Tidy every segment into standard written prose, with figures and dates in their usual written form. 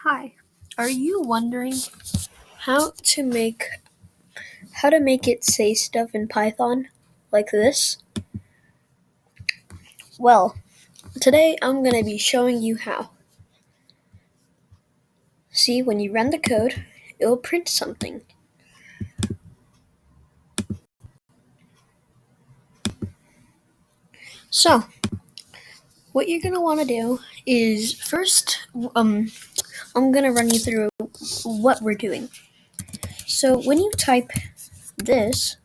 Hi, are you wondering how to make it say stuff in Python like this? Well, today I'm going to be showing you how. See, when you run the code, it will print something. So, what you're going to want to do is first I'm going to run you through what we're doing. So, when you type this,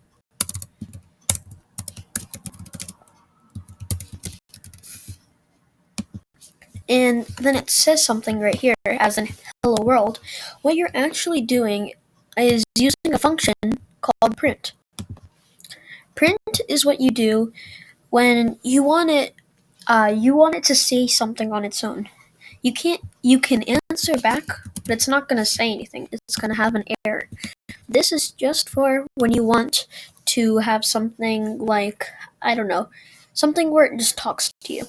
and then it says something right here, as in hello world, what you're actually doing is using a function called print. Print is what you do when you want it to say something on its own. You can answer back, but it's not gonna say anything. It's gonna have an error. This is just for when you want to have something like, I don't know, something where it just talks to you.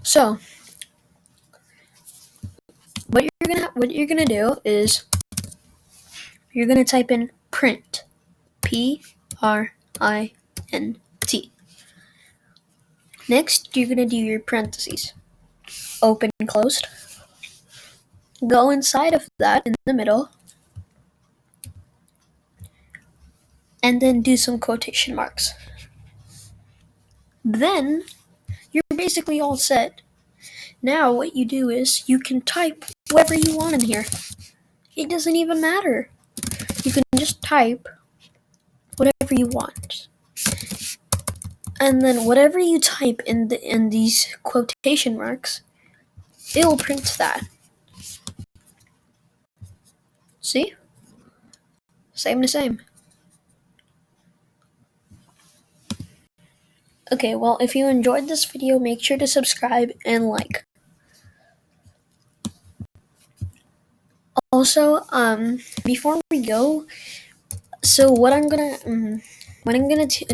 So what you're gonna do is you're gonna type in print, PRINT. Next, you're gonna do your parentheses, open and closed. Go inside of that in the middle, and then do some quotation marks. Then you're basically all set. Now what you do is you can type whatever you want in here. It doesn't even matter. You can just type whatever you want. And then whatever you type in these quotation marks, it will print that. See? Same to same. Okay, well, if you enjoyed this video, make sure to subscribe and like. Also, before we go, so what I'm gonna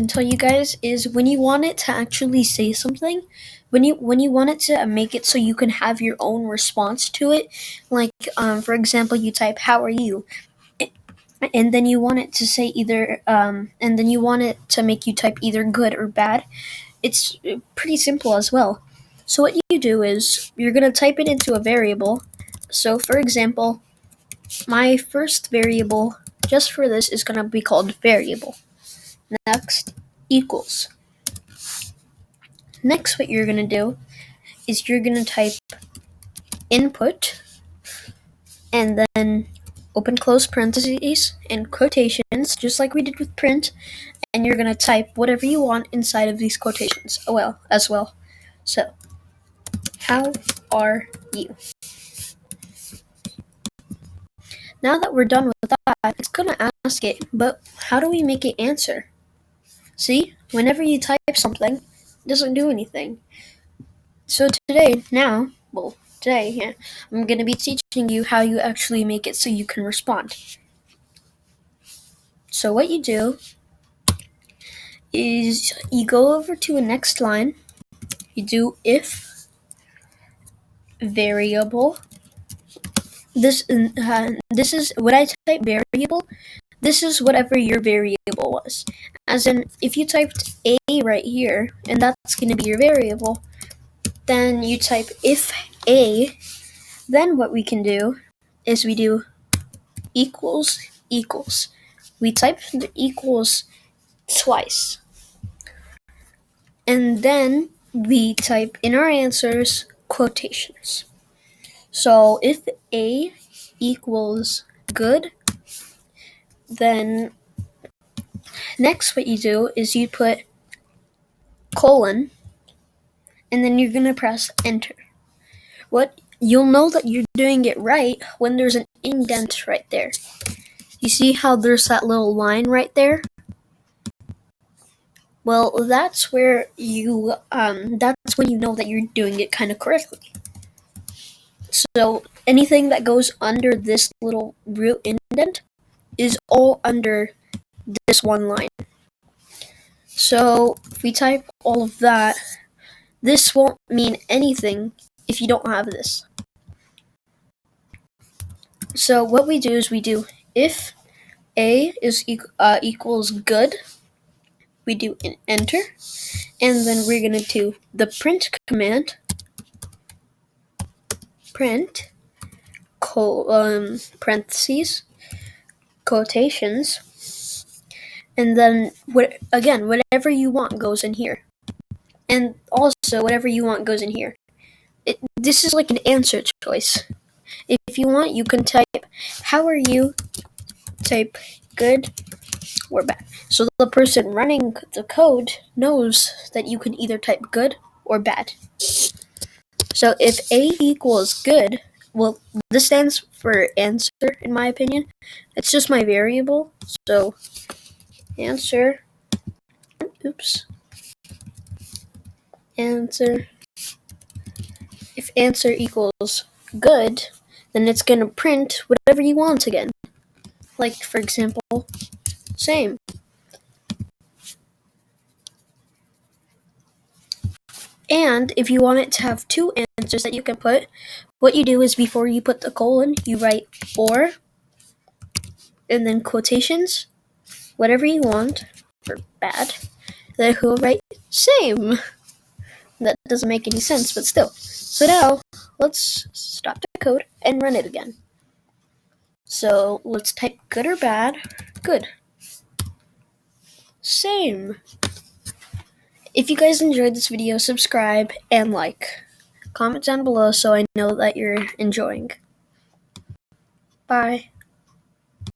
tell you guys is when you want it to actually say something, when you want it to make it so you can have your own response to it, like for example, you type "How are you?" and then you want it to say either and then you want it to make you type either good or bad. It's pretty simple as well. So what you do is you're gonna type it into a variable. So for example, my first variable just for this is gonna be called variable. Next, equals. Next, what you're gonna do is you're gonna type input and then open close parentheses and quotations, just like we did with print, and you're gonna type whatever you want inside of these quotations as well. So, how are you? Now that we're done with that, it's gonna ask it, but how do we make it answer? See, whenever you type something, it doesn't do anything. So today, I'm going to be teaching you how you actually make it so you can respond. So what you do is you go over to the next line, you do if variable. This is what I type variable. This is whatever your variable was. As in, if you typed a right here, and that's going to be your variable, then you type if a. Then what we can do is we do equals. We type the equals twice. And then we type in our answers quotations. So if A equals good, then next what you do is you put colon, and then you're going to press enter. You'll know that you're doing it right when there's an indent right there. You see how there's that little line right there? Well, that's where that's when you know that you're doing it kind of correctly. So anything that goes under this little root indent is all under this one line. So if we type all of that, this won't mean anything if you don't have this. So what we do is we do if A is equals good, we do an enter, and then we're gonna do the print command, print parentheses, quotations, and then whatever you want goes in here, and also whatever you want goes in here. This is like an answer choice. If you want, you can type how are you, type good or bad. So the person running the code knows that you can either type good or bad. So if A equals good, well, this stands for answer in my opinion. It's just my variable. So answer, answer. If answer equals good, then it's going to print whatever you want again. Like, for example, same. And if you want it to have two answers that you can put, what you do is before you put the colon, you write or, and then quotations, whatever you want, for bad. Then we'll write same. That doesn't make any sense, but still. So now, let's stop the code and run it again. So let's type good or bad. Good. Same. If you guys enjoyed this video, subscribe and like. Comment down below so I know that you're enjoying. Bye.